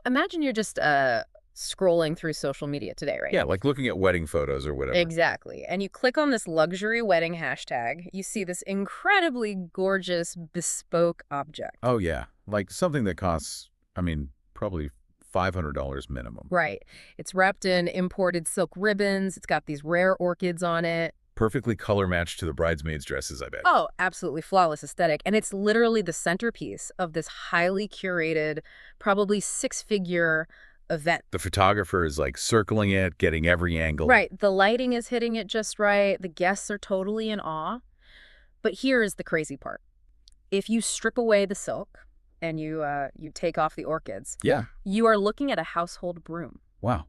Imagine you're just scrolling through social media today, right? Yeah, like looking at wedding photos or whatever. Exactly. And you click on this luxury wedding hashtag, you see this incredibly gorgeous bespoke object. Oh, yeah. Like something that costs, probably $500 minimum. Right. It's wrapped in imported silk ribbons. It's got these rare orchids on it. Perfectly color matched to the bridesmaids' dresses, I bet. Oh, absolutely flawless aesthetic. And it's literally the centerpiece of this highly curated, probably six-figure event. The photographer is like circling it, getting every angle. Right. The lighting is hitting it just right. The guests are totally in awe. But here is the crazy part. If you strip away the silk and you take off the orchids, Yeah. you are looking at a household broom, Wow.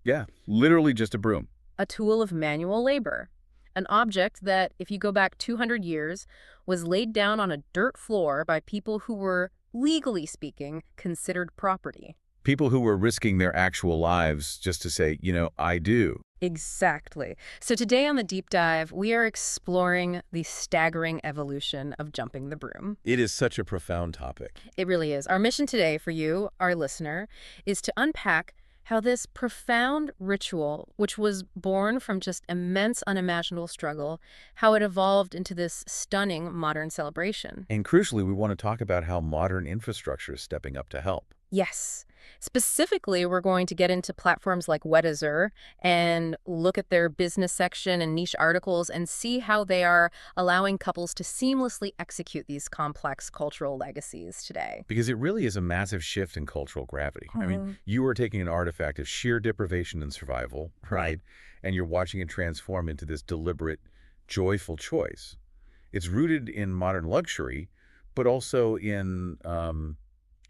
Yeah. Literally just a broom. a tool of manual labor, an object that, if you go back 200 years, was laid down on a dirt floor by people who were, legally speaking, considered property. People who were risking their actual lives just to say, I do. Exactly. So today on the deep dive, we are exploring the staggering evolution of jumping the broom. It is such a profound topic. It really is. Our mission today for you, our listener, is to unpack how this profound ritual, which was born from just immense unimaginable struggle, how it evolved into this stunning modern celebration. And crucially, we want to talk about how modern infrastructure is stepping up to help. Yes. Specifically, we're going to get into platforms like Weddizer and look at their business section and niche articles and see how they are allowing couples to seamlessly execute these complex cultural legacies today. Because it really is a massive shift in cultural gravity. You are taking an artifact of sheer deprivation and survival, right? And you're watching it transform into this deliberate, joyful choice. It's rooted in modern luxury, but also in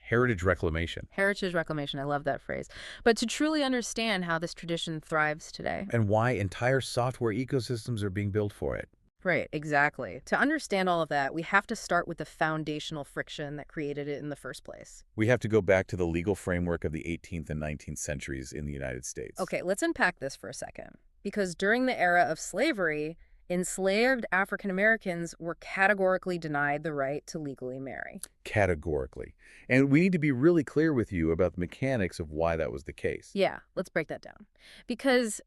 heritage reclamation. Heritage reclamation, I love that phrase. But to truly understand how this tradition thrives today. And why entire software ecosystems are being built for it. Right, exactly. To understand all of that, we have to start with the foundational friction that created it in the first place. We have to go back to the legal framework of the 18th and 19th centuries in the United States. Okay, let's unpack this for a second. Because during the era of slavery, enslaved African Americans were categorically denied the right to legally marry. Categorically. And we need to be really clear with you about the mechanics of why that was the case. Yeah, let's break that down. Because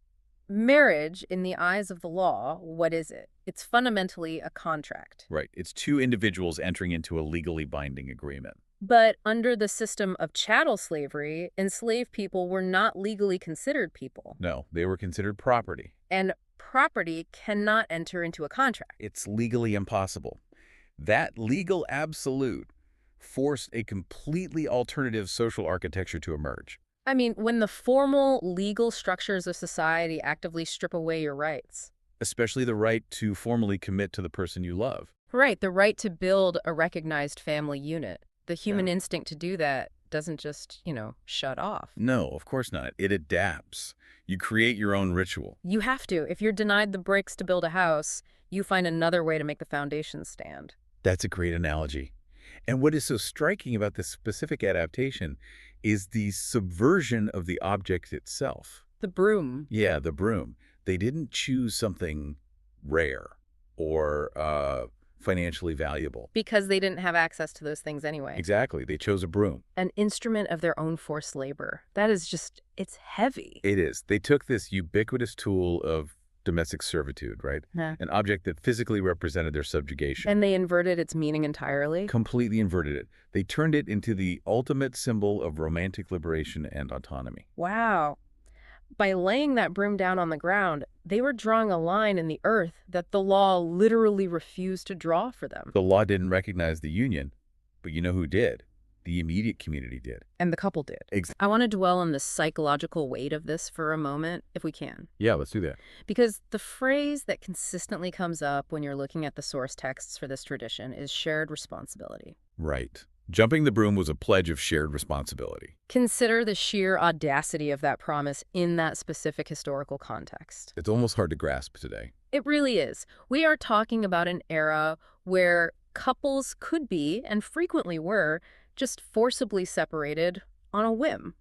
marriage, in the eyes of the law, what is it? It's fundamentally a contract. Right. It's two individuals entering into a legally binding agreement. But under the system of chattel slavery, enslaved people were not legally considered people. No, they were considered property. And property cannot enter into a contract. It's legally impossible. That legal absolute forced a completely alternative social architecture to emerge. I mean, when the formal legal structures of society actively strip away your rights. Especially the right to formally commit to the person you love. Right, the right to build a recognized family unit. The human instinct to do that doesn't just, shut off. No, of course not. It adapts. You create your own ritual. You have to. If you're denied the bricks to build a house, you find another way to make the foundation stand. That's a great analogy. And what is so striking about this specific adaptation is the subversion of the object itself. The broom. Yeah, the broom. They didn't choose something rare or financially valuable. Because they didn't have access to those things anyway. Exactly. They chose a broom. An instrument of their own forced labor. That is just, it's heavy. It is. They took this ubiquitous tool of domestic servitude, right? An object that physically represented their subjugation. And they inverted its meaning entirely? Completely inverted it. They turned it into the ultimate symbol of romantic liberation and autonomy. Wow. By laying that broom down on the ground, they were drawing a line in the earth that the law literally refused to draw for them. The law didn't recognize the union, but you know who did? The immediate community did. And the couple did. I want to dwell on the psychological weight of this for a moment, if we can. Yeah, let's do that. Because the phrase that consistently comes up when you're looking at the source texts for this tradition is shared responsibility. Right. Jumping the broom was a pledge of shared responsibility. Consider the sheer audacity of that promise in that specific historical context. It's almost hard to grasp today. It really is. We are talking about an era where couples could be, and frequently were, just forcibly separated on a whim.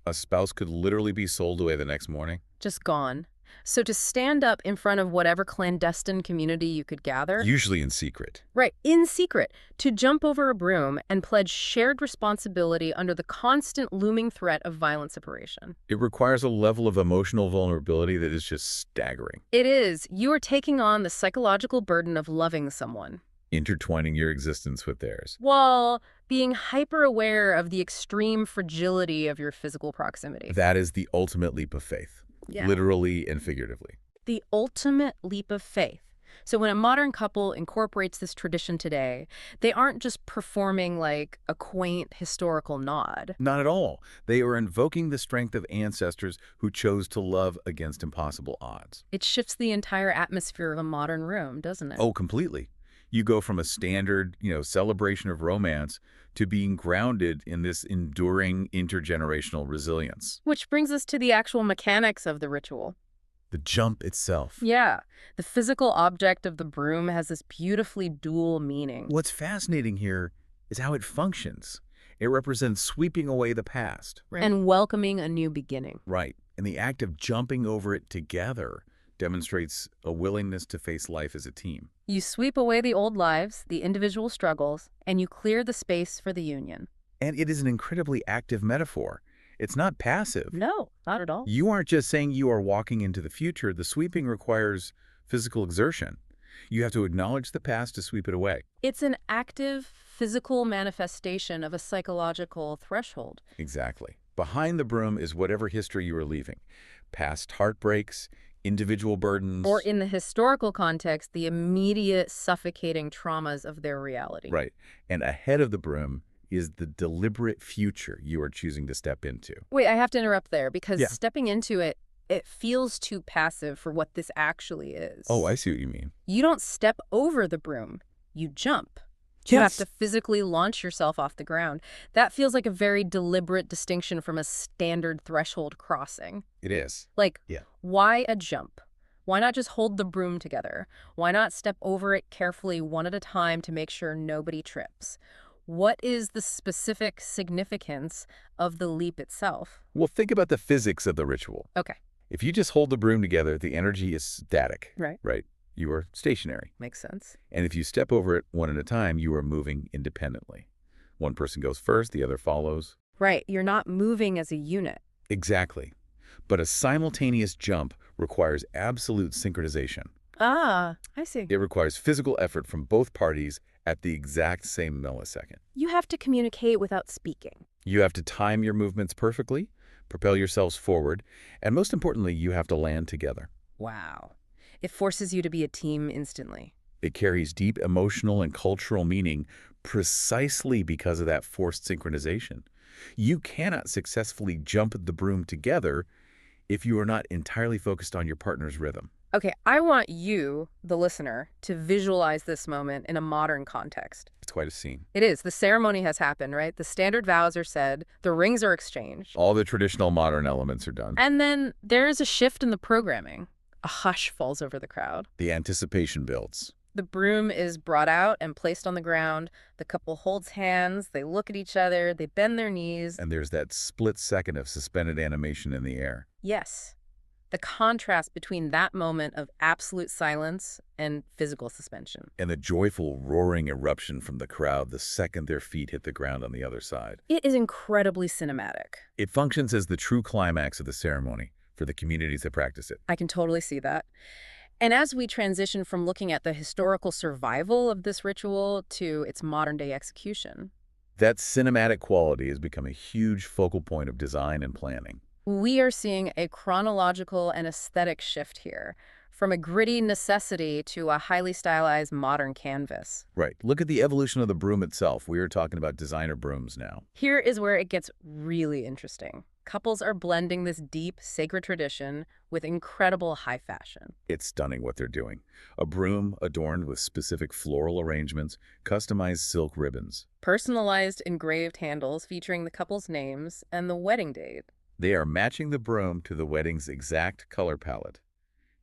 A spouse could literally be sold away the next morning. Just gone. So to stand up in front of whatever clandestine community you could gather, Usually in secret. right, in secret, to jump over a broom and pledge shared responsibility under the constant looming threat of violent separation. It requires a level of emotional vulnerability that is just staggering. It is. You are taking on the psychological burden of loving someone, Intertwining your existence with theirs. while being hyper-aware of the extreme fragility of your physical proximity. That is the ultimate leap of faith, Yeah. literally and figuratively. The ultimate leap of faith. So when a modern couple incorporates this tradition today, they aren't just performing like a quaint historical nod. Not at all. They are invoking the strength of ancestors who chose to love against impossible odds. It shifts the entire atmosphere of a modern room, doesn't it? Oh, completely. You go from a standard, celebration of romance to being grounded in this enduring intergenerational resilience. Which brings us to the actual mechanics of the ritual. The jump itself. Yeah, the physical object of the broom has this beautifully dual meaning. What's fascinating here is how it functions. It represents sweeping away the past. And welcoming a new beginning. Right. And the act of jumping over it together demonstrates a willingness to face life as a team. You sweep away the old lives, the individual struggles, and you clear the space for the union. And it is an incredibly active metaphor. It's not passive. No, not at all. You aren't just saying you are walking into the future. The sweeping requires physical exertion. You have to acknowledge the past to sweep it away. It's an active, physical manifestation of a psychological threshold. Exactly. Behind the broom is whatever history you are leaving. Past heartbreaks, individual burdens. Or in the historical context, the immediate suffocating traumas of their reality. Right. And ahead of the broom is the deliberate future you are choosing to step into. Wait, I have to interrupt there because Yeah. stepping into it, it feels too passive for what this actually is. Oh, I see what you mean. You don't step over the broom, you jump. You have to physically launch yourself off the ground. That feels like a very deliberate distinction from a standard threshold crossing. It is. Like, Yeah. why a jump? Why not just hold the broom together? Why not step over it carefully one at a time to make sure nobody trips? What is the specific significance of the leap itself? Well, think about the physics of the ritual. Okay. If you just hold the broom together, the energy is static. Right. Right. You are stationary. Makes sense. And if you step over it one at a time, you are moving independently. One person goes first, the other follows. Right. You're not moving as a unit. Exactly. But a simultaneous jump requires absolute synchronization. Ah, I see. It requires physical effort from both parties at the exact same millisecond. You have to communicate without speaking. You have to time your movements perfectly, propel yourselves forward, and most importantly, you have to land together. Wow. It forces you to be a team instantly. It carries deep emotional and cultural meaning precisely because of that forced synchronization. You cannot successfully jump the broom together if you are not entirely focused on your partner's rhythm. Okay, I want you, the listener, to visualize this moment in a modern context. It's quite a scene. It is. The ceremony has happened, right? The standard vows are said, the rings are exchanged. All the traditional modern elements are done. And then there is a shift in the programming. A hush falls over the crowd. The anticipation builds. The broom is brought out and placed on the ground. The couple holds hands, they look at each other, they bend their knees. And there's that split second of suspended animation in the air. Yes. The contrast between that moment of absolute silence and physical suspension. And the joyful roaring eruption from the crowd the second their feet hit the ground on the other side. It is incredibly cinematic. It functions as the true climax of the ceremony for the communities that practice it. I can totally see that. And as we transition from looking at the historical survival of this ritual to its modern-day execution, That cinematic quality has become a huge focal point of design and planning. we are seeing a chronological and aesthetic shift here, from a gritty necessity to a highly stylized modern canvas. Right. Look at the evolution of the broom itself. We are talking about designer brooms now. Here is where it gets really interesting. Couples are blending this deep, sacred tradition with incredible high fashion. It's stunning what they're doing. A broom adorned with specific floral arrangements, customized silk ribbons. Personalized engraved handles featuring the couple's names and the wedding date. They are matching the broom to the wedding's exact color palette.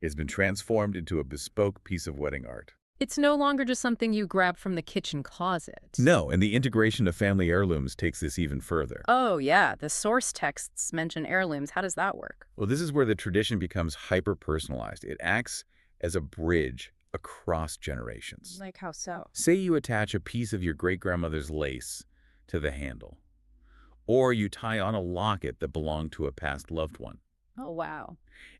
It's been transformed into a bespoke piece of wedding art. It's no longer just something you grab from the kitchen closet. No, and the integration of family heirlooms takes this even further. Oh, yeah, the source texts mention heirlooms. How does that work? Well, this is where the tradition becomes hyper-personalized. It acts as a bridge across generations. Like how so? Say you attach a piece of your great-grandmother's lace to the handle, or you tie on a locket that belonged to a past loved one. Oh, wow.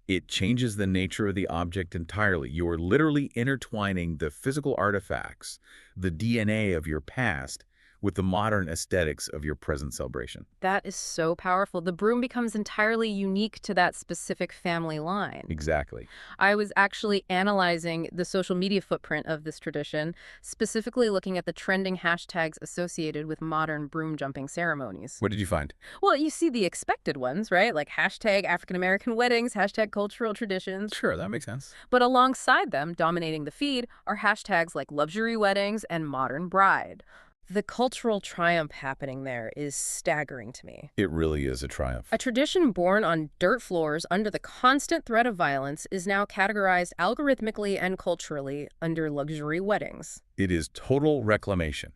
It changes the nature of the object entirely. You are literally intertwining the physical artifacts, the DNA of your past, with the modern aesthetics of your present celebration. That is so powerful. The broom becomes entirely unique to that specific family line. Exactly. I was actually analyzing the social media footprint of this tradition, specifically looking at the trending hashtags associated with modern broom jumping ceremonies. What did you find? Well, you see the expected ones, right? Like hashtag African American weddings, hashtag cultural traditions. Sure, that makes sense. But alongside them, dominating the feed, are hashtags like luxury weddings and modern bride. The cultural triumph happening there is staggering to me. It really is a triumph. A tradition born on dirt floors under the constant threat of violence is now categorized algorithmically and culturally under luxury weddings. It is total reclamation,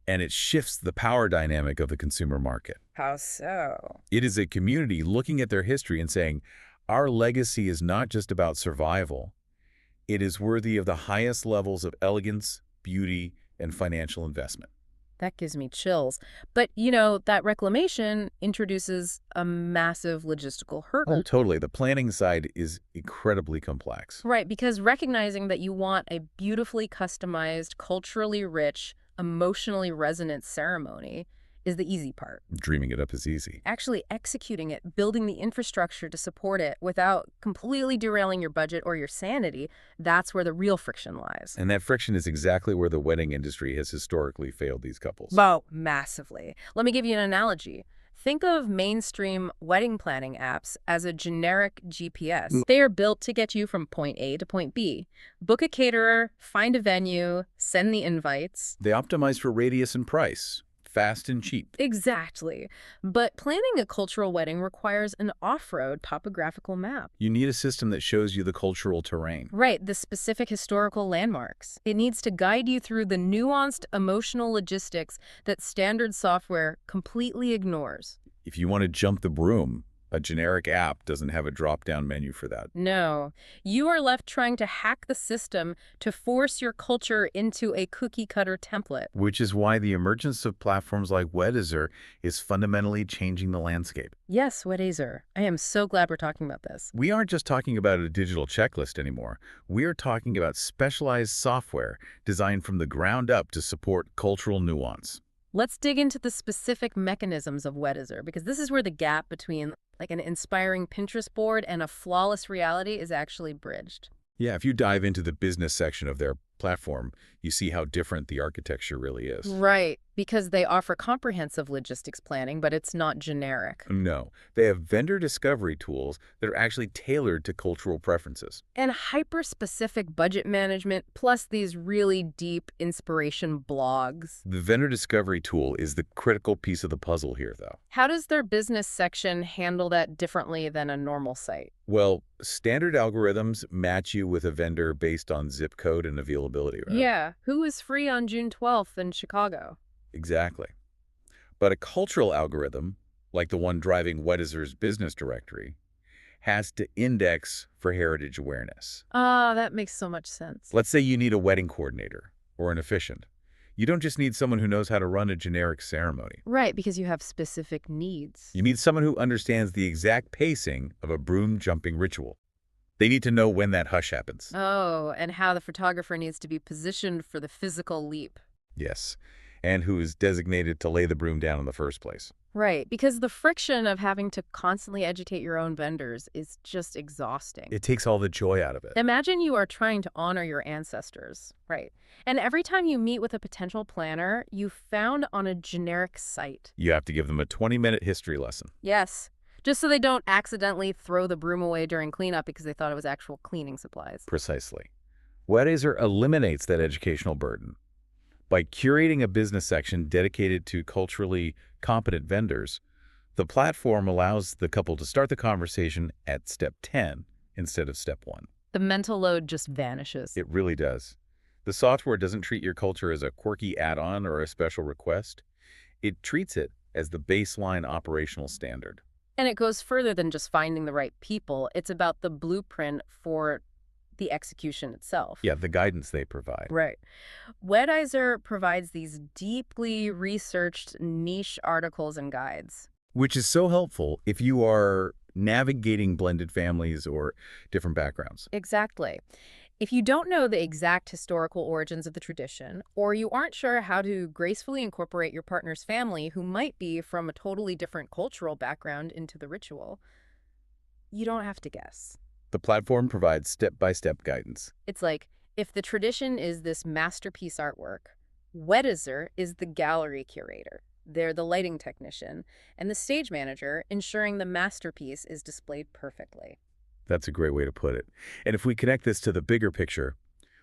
and it shifts the power dynamic of the consumer market. How so? It is a community looking at their history and saying, our legacy is not just about survival. It is worthy of the highest levels of elegance, beauty, and financial investment. That gives me chills. But, you know, that reclamation introduces a massive logistical hurdle. Oh, totally. The planning side is incredibly complex. Right, because recognizing that you want a beautifully customized, culturally rich, emotionally resonant ceremony is the easy part. Dreaming it up is easy. Actually executing it, building the infrastructure to support it without completely derailing your budget or your sanity, that's where the real friction lies. And that friction is exactly where the wedding industry has historically failed these couples. Oh, massively. Let me give you an analogy. Think of mainstream wedding planning apps as a generic GPS. They are built to get you from point A to point B. Book a caterer, find a venue, send the invites. They optimize for radius and price. Fast and cheap. Exactly. But planning a cultural wedding requires an off-road topographical map. You need a system that shows you the cultural terrain. Right, the specific historical landmarks. It needs to guide you through the nuanced emotional logistics that standard software completely ignores. If you want to jump the broom, a generic app doesn't have a drop-down menu for that. No, you are left trying to hack the system to force your culture into a cookie-cutter template. Which is why the emergence of platforms like Weddizer is fundamentally changing the landscape. Yes, Weddizer. I am so glad we're talking about this. We aren't just talking about a digital checklist anymore. We are talking about specialized software designed from the ground up to support cultural nuance. Let's dig into the specific mechanisms of Weddizer, because this is where the gap between like an inspiring Pinterest board and a flawless reality is actually bridged. Yeah, if you dive into the business section of their platform, you see how different the architecture really is. Right, because they offer comprehensive logistics planning, but it's not generic. No, they have vendor discovery tools that are actually tailored to cultural preferences. And hyper-specific budget management, plus these really deep inspiration blogs. The vendor discovery tool is the critical piece of the puzzle here, though. How does their business section handle that differently than a normal site? Well, standard algorithms match you with a vendor based on zip code and availability, right? Yeah, who is free on June 12th in Chicago? Exactly. But a cultural algorithm, like the one driving Weddizer's business directory, has to index for heritage awareness. Ah, that makes so much sense. Let's say you need a wedding coordinator or an officiant. You don't just need someone who knows how to run a generic ceremony. Right, because you have specific needs. You need someone who understands the exact pacing of a broom jumping ritual. They need to know when that hush happens. Oh, and how the photographer needs to be positioned for the physical leap. Yes, and who is designated to lay the broom down in the first place. Right, because the friction of having to constantly educate your own vendors is just exhausting. It takes all the joy out of it. Imagine you are trying to honor your ancestors, right? And every time you meet with a potential planner, you found on a generic site. You have to give them a 20-minute history lesson. Yes, just so they don't accidentally throw the broom away during cleanup because they thought it was actual cleaning supplies. Precisely. Weddizer eliminates that educational burden. By curating a business section dedicated to culturally competent vendors, the platform allows the couple to start the conversation at step 10 instead of step 1. The mental load just vanishes. It really does. The software doesn't treat your culture as a quirky add-on or a special request. It treats it as the baseline operational standard. And it goes further than just finding the right people. It's about the blueprint for the execution itself. Yeah, the guidance they provide. Right. Weddizer provides these deeply researched niche articles and guides. Which is so helpful if you are navigating blended families or different backgrounds. Exactly. If you don't know the exact historical origins of the tradition, or you aren't sure how to gracefully incorporate your partner's family, who might be from a totally different cultural background, into the ritual, you don't have to guess. The platform provides step-by-step guidance. It's like, if the tradition is this masterpiece artwork, Weddizer is the gallery curator. They're the lighting technician and the stage manager, ensuring the masterpiece is displayed perfectly. That's a great way to put it. And if we connect this to the bigger picture,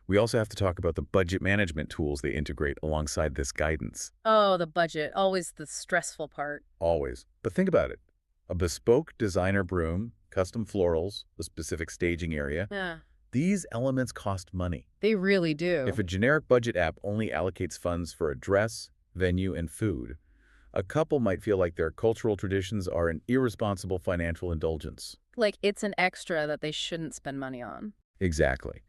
we also have to talk about the budget management tools they integrate alongside this guidance. Oh, the budget, always the stressful part. Always. But think about it. A bespoke designer broom, custom florals, a specific staging area, Yeah, these elements cost money. they really do. If a generic budget app only allocates funds for a dress, venue, and food, a couple might feel like their cultural traditions are an irresponsible financial indulgence. Like, it's an extra that they shouldn't spend money on. Exactly.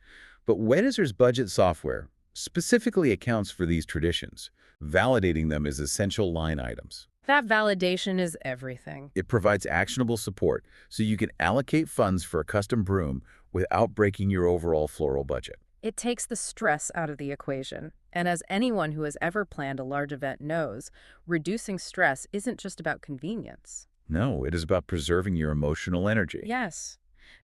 But Weddizer's budget software specifically accounts for these traditions, validating them as essential line items. That validation is everything. It provides actionable support so you can allocate funds for a custom broom without breaking your overall floral budget. It takes the stress out of the equation. And as anyone who has ever planned a large event knows, reducing stress isn't just about convenience. No, it is about preserving your emotional energy. Yes.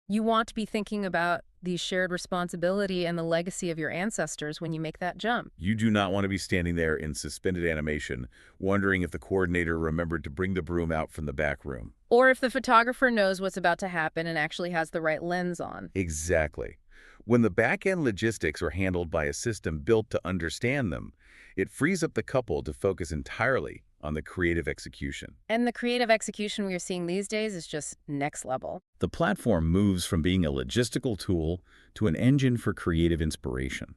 You want to be thinking about the shared responsibility and the legacy of your ancestors when you make that jump. You do not want to be standing there in suspended animation, wondering if the coordinator remembered to bring the broom out from the back room. Or if the photographer knows what's about to happen and actually has the right lens on. Exactly. When the back-end logistics are handled by a system built to understand them, it frees up the couple to focus entirely on the creative execution. And the creative execution we are seeing these days is just next level. The platform moves from being a logistical tool to an engine for creative inspiration.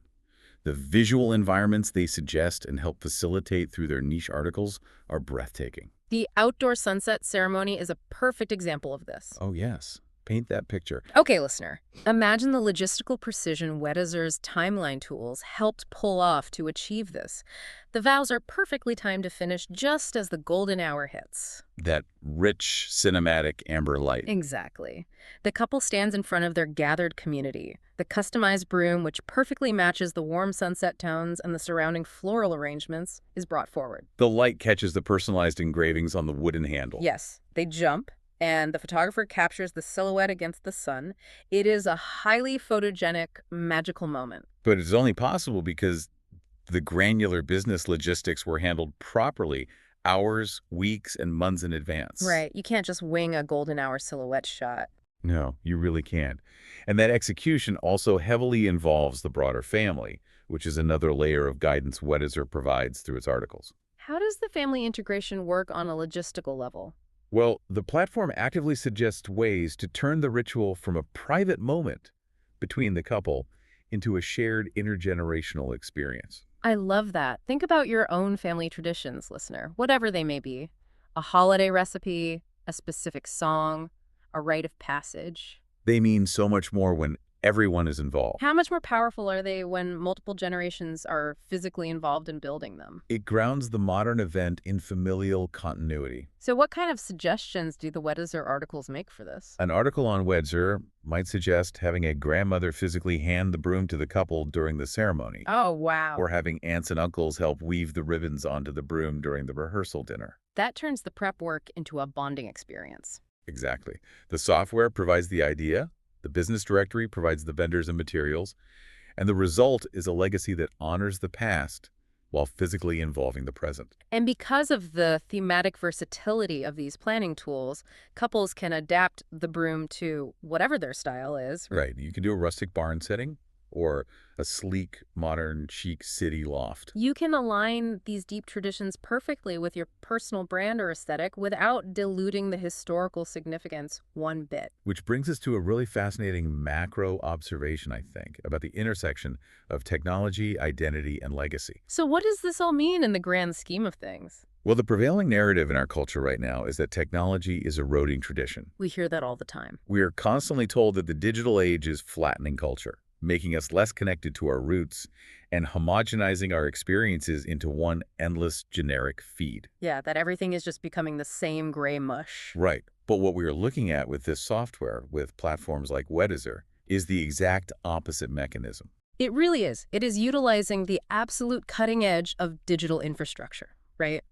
The visual environments they suggest and help facilitate through their niche articles are breathtaking. The outdoor sunset ceremony is a perfect example of this. Oh, yes. Paint that picture. Okay, listener, imagine the logistical precision Weddizer's timeline tools helped pull off to achieve this. The vows are perfectly timed to finish just as the golden hour hits. That rich, cinematic amber light. Exactly. The couple stands in front of their gathered community. The customized broom, which perfectly matches the warm sunset tones and the surrounding floral arrangements, is brought forward. The light catches the personalized engravings on the wooden handle. Yes, they jump, and the photographer captures the silhouette against the sun. It is a highly photogenic, magical moment. But it's only possible because the granular business logistics were handled properly hours, weeks, and months in advance. Right. You can't just wing a golden hour silhouette shot. No, you really can't. And that execution also heavily involves the broader family, which is another layer of guidance Weddizer provides through its articles. How does the family integration work on a logistical level? Well, the platform actively suggests ways to turn the ritual from a private moment between the couple into a shared intergenerational experience. I love that. Think about your own family traditions, listener, whatever they may be. A holiday recipe, a specific song, a rite of passage. They mean so much more when everyone is involved. How much more powerful are they when multiple generations are physically involved in building them? It grounds the modern event in familial continuity. So what kind of suggestions do the Weddizer articles make for this? An article on Weddizer might suggest having a grandmother physically hand the broom to the couple during the ceremony. Oh, wow. Or having aunts and uncles help weave the ribbons onto the broom during the rehearsal dinner. That turns the prep work into a bonding experience. Exactly. The software provides the idea, the business directory provides the vendors and materials, and the result is a legacy that honors the past while physically involving the present. And because of the thematic versatility of these planning tools, couples can adapt the broom to whatever their style is. Right. You can do a rustic barn setting or a sleek, modern, chic city loft. You can align these deep traditions perfectly with your personal brand or aesthetic without diluting the historical significance one bit. Which brings us to a really fascinating macro observation, I think, about the intersection of technology, identity, and legacy. So what does this all mean in the grand scheme of things? Well, the prevailing narrative in our culture right now is that technology is eroding tradition. We hear that all the time. We are constantly told that the digital age is flattening culture, making us less connected to our roots and homogenizing our experiences into one endless generic feed. Yeah, that everything is just becoming the same gray mush. Right. But what we are looking at with this software, with platforms like Weddizer, is the exact opposite mechanism. It really is. It is utilizing the absolute cutting edge of digital infrastructure, right?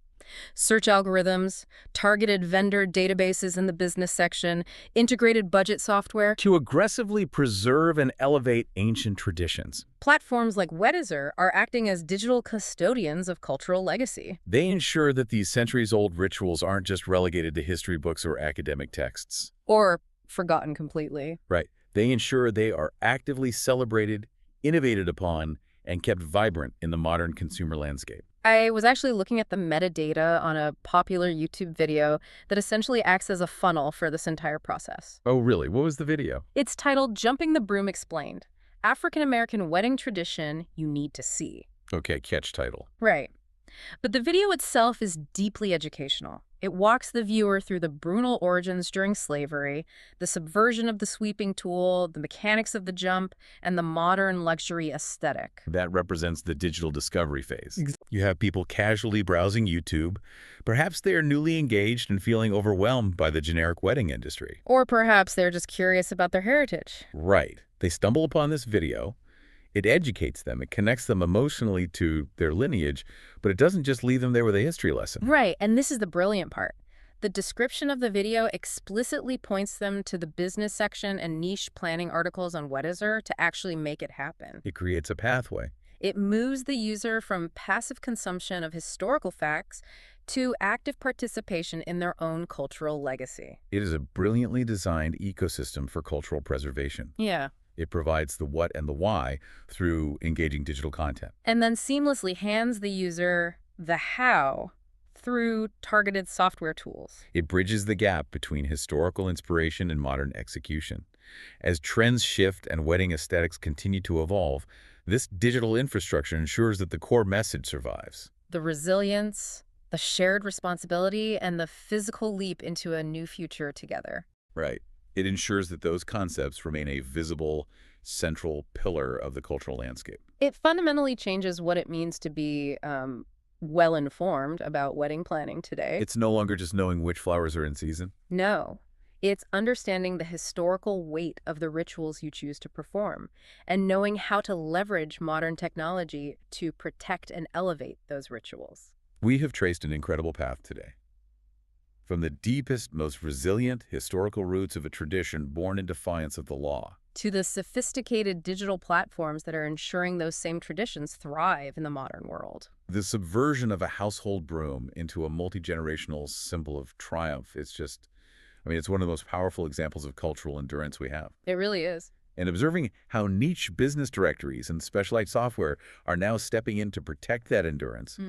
Search algorithms, targeted vendor databases in the business section, integrated budget software. To aggressively preserve and elevate ancient traditions. Platforms like Weddizer are acting as digital custodians of cultural legacy. They ensure that these centuries-old rituals aren't just relegated to history books or academic texts. Or forgotten completely. Right. They ensure they are actively celebrated, innovated upon, and kept vibrant in the modern consumer landscape. I was actually looking at the metadata on a popular YouTube video that essentially acts as a funnel for this entire process. Oh, really? What was the video? It's titled Jumping the Broom Explained, African-American Wedding Tradition You Need to See. Okay, catch title. Right. But the video itself is deeply educational. It walks the viewer through the brutal origins during slavery, the subversion of the sweeping tool, the mechanics of the jump, and the modern luxury aesthetic. That represents the digital discovery phase. You have people casually browsing YouTube. Perhaps they are newly engaged and feeling overwhelmed by the generic wedding industry. Or perhaps they're just curious about their heritage. Right. They stumble upon this video. It educates them. It connects them emotionally to their lineage, but it doesn't just leave them there with a history lesson. Right, and this is the brilliant part. The description of the video explicitly points them to the business section and niche planning articles on Weddizer to actually make it happen. It creates a pathway. It moves the user from passive consumption of historical facts to active participation in their own cultural legacy. It is a brilliantly designed ecosystem for cultural preservation. Yeah. It provides the what and the why through engaging digital content. And then seamlessly hands the user the how through targeted software tools. It bridges the gap between historical inspiration and modern execution. As trends shift and wedding aesthetics continue to evolve, this digital infrastructure ensures that the core message survives. The resilience, the shared responsibility, and the physical leap into a new future together. Right. It ensures that those concepts remain a visible, central pillar of the cultural landscape. It fundamentally changes what it means to be well-informed about wedding planning today. It's no longer just knowing which flowers are in season. No. It's understanding the historical weight of the rituals you choose to perform and knowing how to leverage modern technology to protect and elevate those rituals. We have traced an incredible path today. From the deepest, most resilient historical roots of a tradition born in defiance of the law, to the sophisticated digital platforms that are ensuring those same traditions thrive in the modern world. the subversion of a household broom into a multi-generational symbol of triumph, it's one of the most powerful examples of cultural endurance we have. It really is. And observing how niche business directories and specialized software are now stepping in to protect that endurance,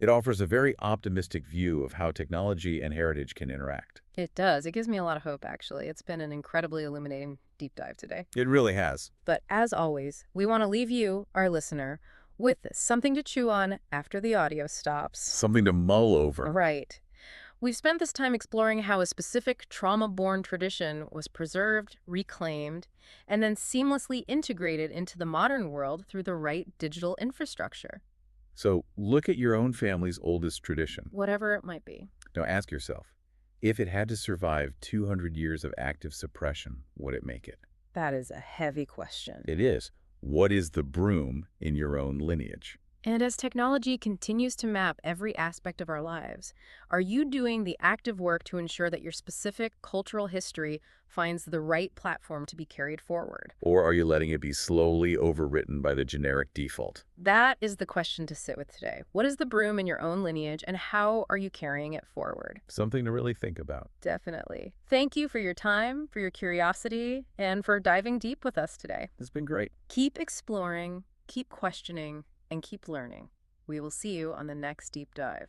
it offers a very optimistic view of how technology and heritage can interact. It does. It gives me a lot of hope, actually. It's been an incredibly illuminating deep dive today. It really has. But as always, we want to leave you, our listener, with something to chew on after the audio stops. Something to mull over. Right. We've spent this time exploring how a specific trauma-born tradition was preserved, reclaimed, and then seamlessly integrated into the modern world through the right digital infrastructure. So look at your own family's oldest tradition. Whatever it might be. Now ask yourself, if it had to survive 200 years of active suppression, would it make it? That is a heavy question. It is. What is the broom in your own lineage? And as technology continues to map every aspect of our lives, are you doing the active work to ensure that your specific cultural history finds the right platform to be carried forward? Or are you letting it be slowly overwritten by the generic default? That is the question to sit with today. What is the broom in your own lineage, and how are you carrying it forward? Something to really think about. Definitely. Thank you for your time, for your curiosity, and for diving deep with us today. It's been great. Keep exploring, keep questioning, and keep learning. We will see you on the next deep dive.